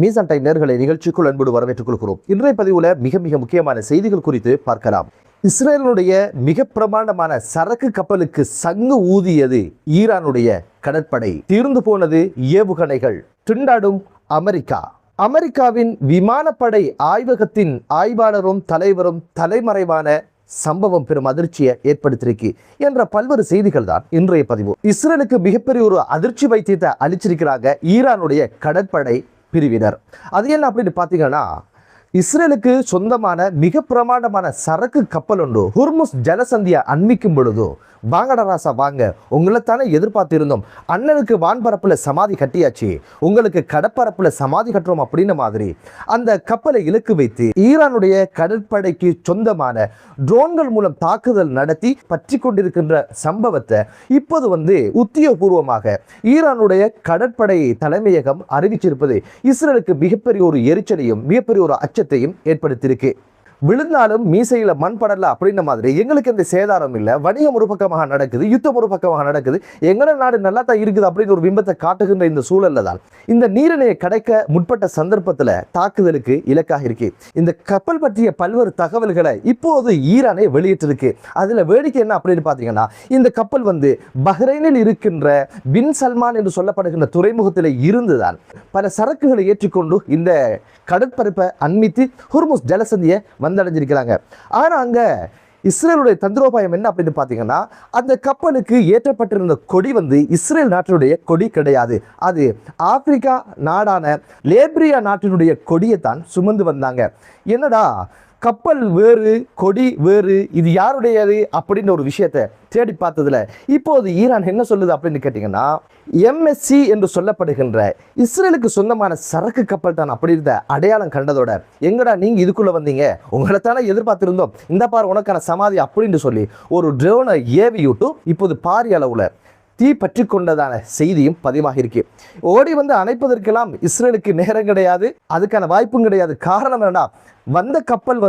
மீசான் டைம் நேர்களை நிகழ்ச்சிக்குள் அன்போடு வரவேற்றுக் கொள்கிறோம். இன்றைய பதிவுல மிக முக்கியமான செய்திகள் குறித்து பார்க்கலாம். இஸ்ரேலுடைய மிக பிரமாண்டமான சரக்கு கப்பலுக்கு சங்கு ஊதியது ஈரானுடைய கடற்படை. தீர்ந்து போனது ஏவுகணைகள். திண்டாடும் அமெரிக்கா. அமெரிக்காவின் விமானப்படை ஆய்வகத்தின் ஆய்வாளரும் தலைவரும் தலைமறைவான சம்பவம் பெரும் அதிர்ச்சியை ஏற்படுத்தியிருக்கு என்ற பல்வேறு செய்திகள் தான் இன்றைய பதிவு. இஸ்ரேலுக்கு மிகப்பெரிய ஒரு அதிர்ச்சி வைத்தியத்தை அளிச்சிருக்கிறாங்க ஈரானுடைய கடற்படை பிரிவினர். அது என்ன அப்படின்னு பார்த்தீங்கன்னா, இஸ்ரேலுக்கு சொந்தமான மிக பிரமாண்டமான சரக்கு கப்பல் ஒன்று ஹுர்முஸ் ஜலசந்தியை அண்மிக்கும் பொழுதோ, வாங்கடா ராசா வாங்க, உங்களை தானே எதிர்பார்த்திருந்தோம், அண்ணனுக்கு வான்பரப்புல சமாதி கட்டியாச்சு, உங்களுக்கு கடற்பரப்புல சமாதி கட்டுறோம் அப்படின்ன மாதிரி அந்த கப்பலை இலக்கு வைத்து ஈரானுடைய கடற்படைக்கு சொந்தமான ட்ரோன்கள் மூலம் தாக்குதல் நடத்தி பற்றி கொண்டிருக்கின்ற சம்பவத்தை இப்போது உத்தியோகபூர்வமாக ஈரானுடைய கடற்படை தலைமையகம் அறிவிச்சிருப்பது இஸ்ரேலுக்கு மிகப்பெரிய ஒரு எரிச்சலையும் மிகப்பெரிய ஒரு அச்சத்தையும் ஏற்படுத்தியிருக்கு. விழுந்தாலும் மீசையில மண் படல அப்படின்ற மாதிரி எங்களுக்கு எந்த சேதாரம் இல்லை, வணிகம் ஒரு பக்கமாக நடக்குது, யுத்தம் ஒரு பக்கமாக நடக்குது, எங்களோட நாடு நல்லா தான் இருக்குது அப்படின்னு ஒரு பிம்பத்தை காட்டுகின்ற இந்த சூழல்ல தான் இந்த நீரிணையை கிடைக்க முற்பட்ட சந்தர்ப்பத்தில் தாக்குதலுக்கு இலக்காக இருக்கு. இந்த கப்பல் பற்றிய பல்வேறு தகவல்களை இப்போது ஈரானை வெளியிட்டிருக்கு. அதுல வேடிக்கை என்ன அப்படின்னு பார்த்தீங்கன்னா, இந்த கப்பல் பஹ்ரைனில் இருக்கின்ற பின் சல்மான் என்று சொல்லப்படுகின்ற துறைமுகத்தில் இருந்துதான் பல சரக்குகளை ஏற்றிக்கொண்டு இந்த கடற்பரப்பை அண்மித்து ஹுர்முஸ் ஜலசந்தியை வந்தடைஞ்சிருக்கிறாங்க. ஆனா அங்க இஸ்ரேலுடைய தந்திரோபாயம் என்ன அப்படின்னு பார்த்தீங்கன்னா, அந்த கப்பலுக்கு ஏற்றப்பட்டிருந்த கொடி இஸ்ரேல் நாட்டினுடைய கொடி கிடையாது. அது ஆப்பிரிக்கா நாடான லேப்ரியா நாட்டினுடைய கொடியை தான் சுமந்து வந்தாங்க. என்னடா கப்பல் வேறு கொடி வேறு, இது யாருடையது அப்படின்னு ஒரு விஷயத்தை தேடி பார்த்ததுல இப்போது ஈரான் என்ன சொல்லுது அப்படின்னு கேட்டீங்கன்னா, எம்எஸ்சி என்று சொல்லப்படுகின்ற இஸ்ரேலுக்கு சொந்தமான சரக்கு கப்பல் தான் அப்படின்ற அடையாளம் கண்டதோட, எங்கடா நீங்க இதுக்குள்ள வந்தீங்க, உங்களை தானே எதிர்பார்த்திருந்தோம், இந்த பார் உனக்கான சமாதி அப்படின்னு சொல்லி ஒரு ட்ரோனை ஏவி விட்டு இப்போது பாரிய அளவுல தீ பற்றி கொண்டதான செய்தியும் பதிவாக இருக்கு. ஓடி அணைப்பதற்கெல்லாம் இஸ்ரேலுக்கு நேரம் கிடையாது, அதுக்கான வாய்ப்பும் கிடையாது. காரணம் என்னன்னா, வந்த கப்பல்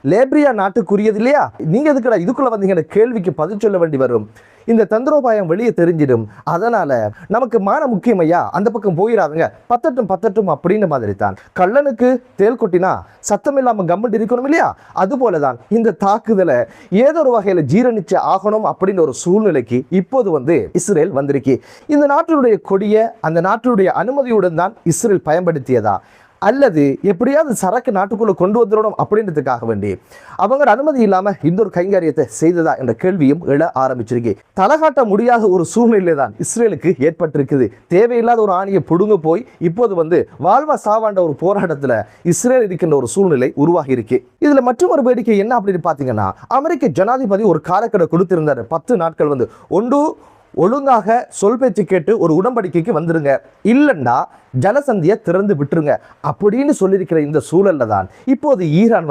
லேப்ரியா நாட்டுக்குரியது இல்லையா, நீங்க எதுக்குடா இதுக்குள்ள வந்தீங்கன்னு கேள்விக்கு பதில் சொல்ல வேண்டி வரும். இந்த தந்திரோபாயம் வெளியே தெரிஞ்சிடும். அதனால நமக்கு மான முக்கியமையா, அந்த பக்கம் போயிடாதுங்க, பத்தட்டும் அப்படின்ற மாதிரி தான். கள்ளனுக்கு தேல் கொட்டினா சத்தம் இல்லாம கம்மட்டு இருக்கணும் இல்லையா, அது போலதான் இந்த தாக்குதலை ஏதோ ஒரு வகையில ஜீரணிச்சு ஆகணும் அப்படின்னு ஒரு சூழ்நிலைக்கு இப்போது இஸ்ரேல் வந்திருக்கு. இந்த நாட்டினுடைய கொடியை அந்த நாட்டினுடைய அனுமதியுடன் தான் இஸ்ரேல் பயன்படுத்தியதா, அல்லது எப்படியாவது சரக்கு நாட்டுக்குள்ள கொண்டு வந்துடணும் அப்படின்றதுக்காக வேண்டி அவங்க அனுமதி இல்லாம இந்த ஒரு கைங்கரியத்தை செய்ததா என்ற கேள்வியும் எழ ஆரம்பிச்சிருக்கு. தலகாட்ட முடியாத ஒரு சூழ்நிலை தான் இஸ்ரேலுக்கு ஏற்பட்டிருக்குது. தேவையில்லாத ஒரு ஆணியை புடுங்க போய் இப்போது வாழ்வா சாவாண்ட ஒரு போராட்டத்துல இஸ்ரேல் இருக்கின்ற ஒரு சூழ்நிலை உருவாகி இருக்கு. இதுல மற்றொரு வேடிக்கை என்ன அப்படின்னு பாத்தீங்கன்னா, அமெரிக்க ஜனாதிபதி ஒரு காலக்கெடு கொடுத்திருந்தாரு. 10 நாட்கள் ஒன்று ஒழுங்காக சொல் பேச்சு கேட்டு ஒரு உடன்படிக்கைக்கு வந்துருங்க, இல்லைன்னா ஜலசந்தியை திறந்து விட்டுருங்க அப்படின்னு சொல்லியிருக்கிற இந்த சூழல்ல தான் இப்போது ஈரான்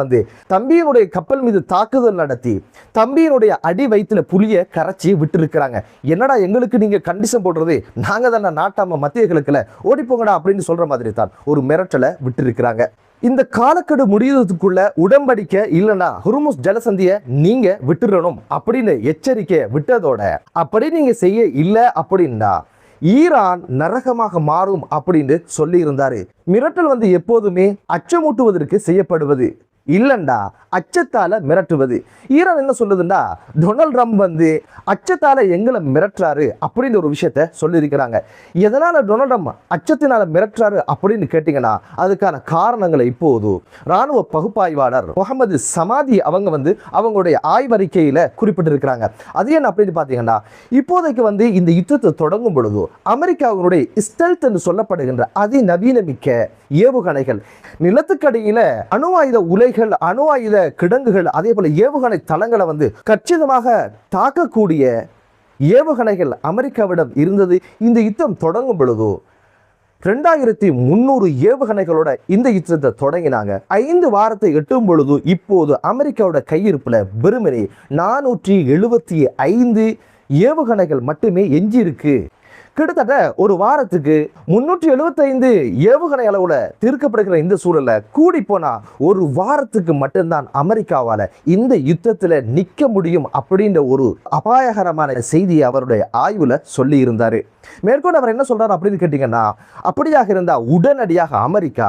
தம்பியினுடைய கப்பல் மீது தாக்குதல் நடத்தி தம்பியினுடைய அடி வயிற்றுல புலியை கரைச்சி விட்டு இருக்கிறாங்க. என்னடா எங்களுக்கு நீங்க கண்டிஷன் போடுறது, நாங்க தானே நாட்டாம மத்திய கிழக்குல ஓடிப்போங்கடா அப்படின்னு சொல்ற மாதிரி தான் ஒரு மிரட்டலை விட்டு இருக்கிறாங்க. இந்த காலக்கெடு முடியறதுக்குள்ள உடன்படிக்கை இல்லைன்னா ஹுர்முஸ் ஜலசந்தியை நீங்க விட்டுறணும் அப்படின்னு எச்சரிக்கை விட்டதோட, அப்படி நீங்க செய்ய இல்லை அப்படின்னா ஈரான் நரகமாக மாறும் அப்படின்னு சொல்லி இருந்தாரு. மிரட்டல் எப்போதுமே அச்சமூட்டுவதற்கு செய்யப்படுவது, இல்லண்டா அச்சத்தால மிரட்டுவது. ஈரான் என்ன சொல்லுதுண்டா, டொனால்ட் ட்ரம்ப் அச்சத்தால எங்களை மிரட்டுறாரு அப்படின்னு ஒரு விஷயத்த சொல்லியிருக்கிறாங்க. எதனால டொனால்ட் ட்ரம்ப் அச்சத்தினால மிரட்டுறாரு அப்படின்னு கேட்டீங்கன்னா, அதுக்கான காரணங்களை இப்போது ராணுவ பகுப்பாய்வாளர் முகமது சமாதி அவங்க அவங்களுடைய ஆய்வறிக்கையில குறிப்பிட்டிருக்கிறாங்க. அது என்ன அப்படின்னு பாத்தீங்கன்னா, இப்போதைக்கு இந்த யுத்தத்தை தொடங்கும் பொழுது அமெரிக்காவுடைய ஸ்டெல்த் என்று சொல்லப்படுகின்ற அதிநவீனமிக்க ஏவுகணைகள், நிலத்துக்கடியில அணு ஆயுத உலைகள், அணு ஆயுத கிடங்குகள், அதே போல ஏவுகணை தளங்களை கச்சிதமாக தாக்கக்கூடிய ஏவுகணைகள் அமெரிக்காவிடம் இருந்தது. இந்த யுத்தம் தொடங்கும் பொழுது 2300 ஏவுகணைகளோட இந்த யுத்தத்தை தொடங்கினாங்க. 5 வாரத்தை எட்டும் பொழுது இப்போது அமெரிக்காவோட கையிருப்புல வெறுமனே 475 ஏவுகணைகள் மட்டுமே எஞ்சி இருக்கு. கிட்டத்தட்ட ஒரு வாரத்துக்கு 375 ஏவுகணை அளவுல தீர்க்கப்படுகிற இந்த சூழல்ல கூடி போனா ஒரு வாரத்துக்கு மட்டும்தான் அமெரிக்காவால இந்த யுத்தத்துல நிக்க முடியும் அப்படின்ற ஒரு அபாயகரமான செய்தியை அவருடைய ஆய்வுல சொல்லி இருந்தாரு. மேற்கொண்டு அவர் என்ன சொல்றாரு அப்படின்னு கேட்டீங்கன்னா, அப்படியாக இருந்தா உடனடியாக அமெரிக்கா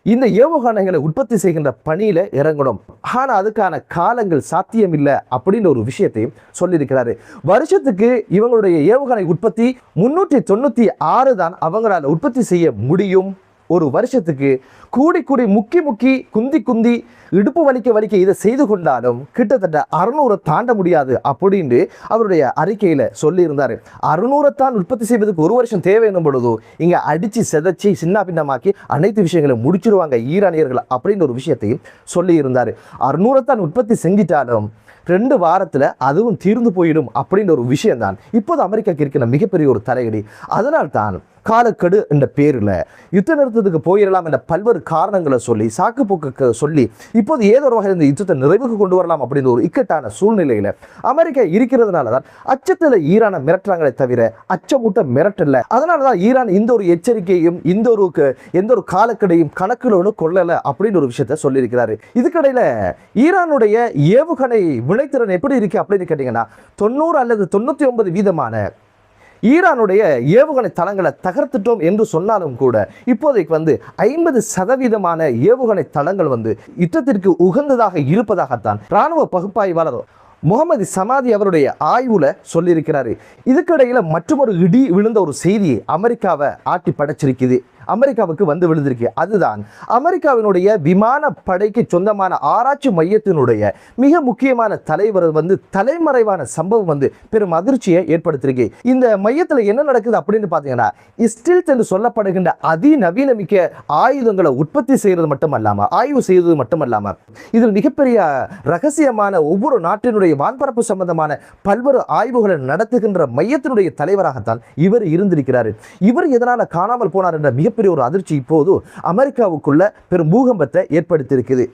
இந்த ஏவுகணைகளை உற்பத்தி செய்கின்ற பணியில இறங்கணும். ஆனா அதுக்கான காலங்கள் சாத்தியம் இல்லை அப்படின்னு ஒரு விஷயத்தையும் சொல்லியிருக்கிறாரு. வருஷத்துக்கு இவங்களுடைய ஏவுகணை உற்பத்தி 396 தான் அவங்களால உற்பத்தி செய்ய முடியும். ஒரு வருஷத்துக்கு கூடி கூடி முக்கி குந்தி இடுப்பு வலிக்க இதை செய்து கொண்டாலும் கிட்டத்தட்ட 600 தாண்ட முடியாது அப்படின்னு அவருடைய அறிக்கையில சொல்லியிருந்தாரு. 600 தான் உற்பத்தி செய்வதற்கு ஒரு வருஷம் தேவை என்னும் பொழுதோ இங்க அடிச்சு செதச்சி சின்ன பின்னமாக்கி அனைத்து விஷயங்களையும் முடிச்சிருவாங்க ஈரானியர்கள் அப்படின்னு ஒரு விஷயத்தையும் சொல்லி இருந்தாரு. 600 தான் உற்பத்தி செஞ்சிட்டாலும் 2 வாரத்துல அதுவும் தீர்ந்து போயிடும் அப்படின்ற ஒரு விஷயம் தான் இப்போது அமெரிக்காவுக்கு இருக்கிற மிகப்பெரிய ஒரு தலையடி. அதனால்தான் காலக்கெடு என்ற பேரில் யுத்த நிறுத்தத்துக்கு போயிடலாம் என்ற பல்வேறு காரணங்களை சொல்லி சாக்கு போக்கு சொல்லி இப்போது ஏதோ ஒரு வகையில் இந்த யுத்தத்தை நிறைவுக்கு கொண்டு வரலாம் அப்படின்னு ஒரு இக்கட்டான சூழ்நிலையில அமெரிக்கா இருக்கிறதுனால தான் அச்சத்தில் ஈரானை மிரட்டுறாங்களே தவிர அச்சமூட்ட மிரட்டல. அதனால தான் ஈரான் இந்த ஒரு எச்சரிக்கையும் எந்த ஒரு காலக்கெடையும் கணக்கிலோடு கொள்ளலை அப்படின்னு ஒரு விஷயத்த சொல்லியிருக்கிறாரு. இதுக்கடையில ஈரானுடைய ஏவுகணை விளைத்திறன் எப்படி இருக்கு அப்படின்னு கேட்டீங்கன்னா 90 அல்லது 99% ஈரானுடைய ஏவுகணை தளங்களை தகர்த்துட்டோம் என்று சொன்னாலும் கூட இப்போதைக்கு 50% ஏவுகணை தளங்கள் யுத்தத்திற்கு உகந்ததாக இருப்பதாகத்தான் இராணுவ பகுப்பாய்வாளர் முகமது சமாதி அவருடைய ஆய்வுல சொல்லியிருக்கிறாரு. இதுக்கிடையில மற்றொரு இடி விழுந்த ஒரு செய்தி அமெரிக்காவை ஆட்டி படைச்சிருக்குது. அமெரிக்காவுக்கு விழுந்திருக்கு. அதுதான் அமெரிக்காவினுடைய விமானப்படைக்கு சொந்தமான ஆராய்ச்சி மையத்தினுடைய மிக முக்கியமான தலைவர் தலைமறைவான சம்பவம் பெரும் அதிர்ச்சியை ஏற்படுத்தியிருக்கு. இந்த மையத்தில் என்ன நடக்குது அப்படின்னு பார்த்தீங்கன்னா, ஸ்டெல்த் என்று சொல்லப்படுகின்ற அதிநவீனமிக்க ஆயுதங்களை உற்பத்தி செய்யறது மட்டுமல்லாம ஆய்வு செய்வது மட்டுமல்லாம இதில் மிகப்பெரிய ரகசியமான ஒவ்வொரு நாட்டினுடைய வான்பரப்பு சம்பந்தமான பல்வேறு ஆய்வுகளை நடத்துகின்ற மையத்தினுடைய தலைவராகத்தான் இவர் இருந்திருக்கிறார். இவர் எதனால காணாமல் போனார் என்ற மிகப்பெரிய ஒரு அதிர்ச்சி இப்போது அமெரிக்காவுக்குள்ள பெரும் பூகம்பத்தை ஏற்படுத்தியிருக்குது.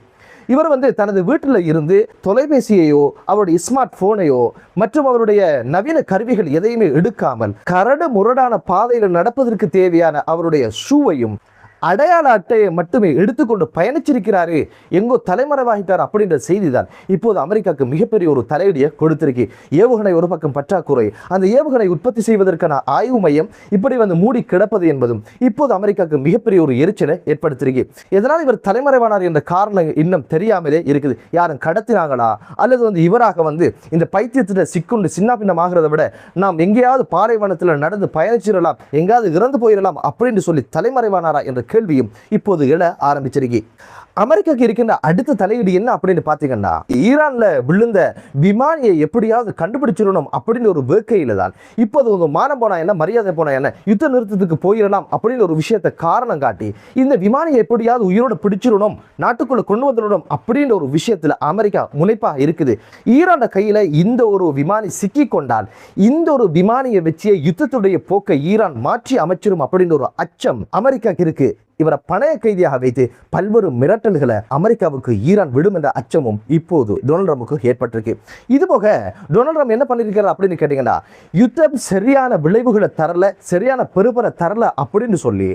இவர் தனது வீட்டில் இருந்து தொலைபேசியையோ அவருடைய ஸ்மார்ட் போனையோ மற்றும் அவருடைய நவீன கருவிகள் எதையுமே எடுக்காமல் கரடு முரடான பாதையில் நடப்பதற்கு தேவையான அவருடைய ஷூவையும் அடையாள அட்டையை மட்டுமே எடுத்துக்கொண்டு பயணிச்சிருக்கிறாரு, எங்கோ தலைமறைவாகிட்டார் அப்படின்ற செய்தி தான் இப்போது அமெரிக்காவுக்கு மிகப்பெரிய ஒரு தலையடியை கொடுத்திருக்கு. ஏவுகணை ஒரு பக்கம் பற்றாக்குறை, அந்த ஏவுகணை உற்பத்தி செய்வதற்கான ஆய்வு மையம் இப்படி மூடி கிடப்பது என்பதும் இப்போது அமெரிக்காவுக்கு மிகப்பெரிய ஒரு எரிச்சலை ஏற்படுத்திருக்கு. எதனால் இவர் தலைமறைவானார் என்ற காரணம் இன்னும் தெரியாமலே இருக்குது. யாரும் கடத்தினாங்களா அல்லது இவராக இந்த பைத்தியத்தில் சிக்குண்டு சின்ன பின்னமாகிறத விட நாம் எங்கேயாவது பாலைவனத்தில் நடந்து பயணிச்சிடலாம், எங்கேயாவது இறந்து போயிடலாம் அப்படின்னு சொல்லி தலைமறைவானாரா என்ற கேள்வியும் இப்போது எழ ஆரம்பிச்சிருக்கு. அமெரிக்காவுக்கு இருக்கின்ற அடுத்த தலையீடு என்ன அப்படின்னு பார்த்தீங்கன்னா, ஈரான்ல விழுந்த விமானியை எப்படியாவது கண்டுபிடிச்சிடணும் அப்படின்னு ஒரு வேட்கையில தான் இப்போது மானம் போனா என்ன மரியாதை போனா என்ன யுத்த நிறுத்தத்துக்கு போயிடலாம் அப்படின்னு ஒரு விஷயத்தை காரணம் காட்டி இந்த விமானியை எப்படியாவது உயிரோட பிடிச்சிடணும், நாட்டுக்குள்ள கொண்டு வந்துடணும் அப்படின்ற ஒரு விஷயத்துல அமெரிக்கா முனைப்பா இருக்குது. ஈரான் கையில இந்த ஒரு விமானி சிக்கி கொண்டால் இந்த ஒரு விமானியை வச்சு யுத்தத்துடைய போக்கை ஈரான் மாற்றி அமைச்சிடும் அப்படின்னு ஒரு அச்சம் அமெரிக்காவுக்கு இருக்கு. இவரை பணைய கைதியாக வைத்து பல்வேறு மிரட்டல்களை அமெரிக்காவுக்கு ஈரான் விடும் என்ற அச்சமும் இப்போது டொனால்ட் ட்ரம்புக்கு ஏற்பட்டிருக்கு. இது போக டொனால்ட் ட்ரம்ப் என்ன பண்ணியிருக்கிறார் அப்படின்னு கேட்டீங்கன்னா, யுத்தம் சரியான விளைவுகளை தரல, சரியான பெருபரை தரல அப்படின்னு சொல்லி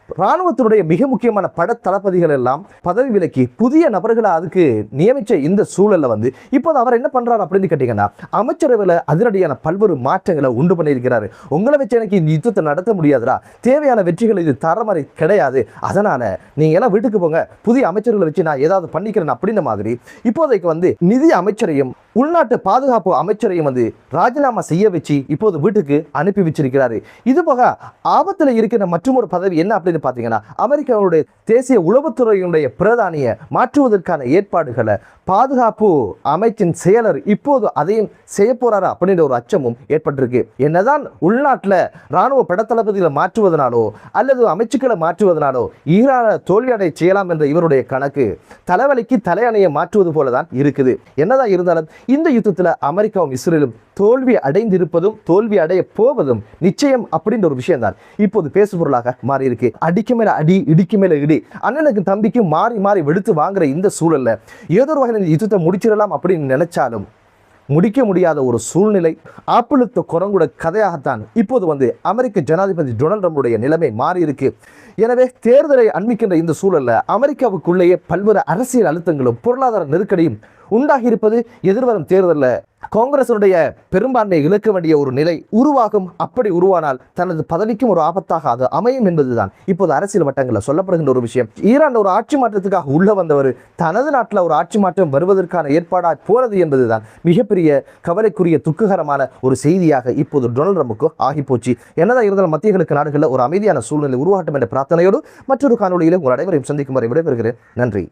இராணுவத்தினுடைய மிக முக்கியமான பட தளபதிகள் எல்லாம் பதவி விலக்கி புதிய நபர்களை அதுக்கு நியமிச்ச இந்த சூழல்ல இப்போது அவர் என்ன பண்றாரு அப்படின்னு கேட்டீங்கன்னா, அமைச்சரவையில் அதிரடியான பல்வேறு மாற்றங்களை உண்டு பண்ணியிருக்கிறாரு. உங்களை வச்சு எனக்கு இந்த யுத்தத்தை நடத்த முடியாதுடா, தேவையான வெற்றிகள் இது தர மாதிரி கிடையாது, அதனால நீங்க எல்லாம் வீட்டுக்கு போங்க, புதிய அமைச்சர்களை வச்சு நான் ஏதாவது பண்ணிக்கிறேன் அப்படின்ற மாதிரி இப்போதைக்கு நிதி அமைச்சரையும் உள்நாட்டு பாதுகாப்பு அமைச்சரையும் ராஜினாமா செய்ய வச்சு இப்போது வீட்டுக்கு அனுப்பி வச்சிருக்கிறாரு. இது போக ஆபத்தில் இருக்கிற மற்றொரு பதவி என்ன அப்படின்னு பார்த்தீங்கன்னா, அமெரிக்காவுடைய தேசிய உளவுத்துறையினுடைய பிரதானியை மாற்றுவதற்கான ஏற்பாடுகளை பாதுகாப்பு அமைச்சின் செயலர் இப்போது அதையும் செய்ய போறாரா அப்படின்ற ஒரு அச்சமும் ஏற்பட்டிருக்கு. என்னதான் உள்நாட்டில் ராணுவ படத்தளபதிகளை மாற்றுவதனாலோ அல்லது அமைச்சுக்களை மாற்றுவதனாலோ ஈரான தோல்வியடை செய்யலாம் என்ற இவருடைய கணக்கு தலைவலிக்கு தலையணையை மாற்றுவது போலதான் இருக்குது. என்னதான் இருந்தாலும் இந்த யுத்தத்தில் அமெரிக்காவும் இஸ்ரேலும் தோல்வி அடைந்திருப்பதும் தோல்வி அடைய போவதும் நிச்சயம் அப்படின்ற ஒரு விஷயம் தான் இப்போது பேசுபொருளாக மாறி இருக்கு. அடிக்கு மேல அடி, இடிக்கு மேல இடி, அண்ணனுக்கு தம்பிக்கும் மாறி மாறி வெடுத்து வாங்குற இந்த சூழல்ல ஏதோ ஒரு வகையில் யுத்தத்தை முடிச்சிடலாம் அப்படின்னு நினைச்சாலும் முடிக்க முடியாத ஒரு சூழ்நிலை. ஆப்பிளுத்த குரங்குட கதையாகத்தான் இப்போது அமெரிக்க ஜனாதிபதி டொனால்ட் ட்ரம்புடைய நிலைமை மாறி இருக்கு. எனவே தேர்தலை அண்மிக்கின்ற இந்த சூழல்ல அமெரிக்காவுக்குள்ளேயே பல்வேறு அரசியல் அழுத்தங்களும் பொருளாதார நெருக்கடியும் உண்டாகி இருப்பது எதிர்வரும் தேர்தலில் காங்கிரசுடைய பெரும்பான்மையை இழக்க வேண்டிய ஒரு நிலை உருவாகும். அப்படி உருவானால் தனது பதவிக்கும் ஒரு ஆபத்தாக அது அமையும் என்பதுதான் இப்போது அரசியல் வட்டங்களில் சொல்லப்படுகின்ற ஒரு விஷயம். ஈரான் ஒரு ஆட்சி மாற்றத்துக்காக உள்ள வந்தவர் தனது நாட்டில் ஒரு ஆட்சி மாற்றம் வருவதற்கான ஏற்பாடாக போறது என்பதுதான் மிகப்பெரிய கவலைக்குரிய துக்ககரமான ஒரு செய்தியாக இப்போது டொனால்ட் ட்ரம்புக்கு ஆகிப்போச்சு. என்னதான் இருந்தாலும் மத்திய கிழக்கு நாடுகளில் ஒரு அமைதியான சூழ்நிலை உருவாகட்டும் என்ற பிரார்த்தனையோடு மற்றொரு காணொலியில் உங்கள் அனைவரையும் சந்திக்கும் வரை விடைபெறுகிறேன். நன்றி.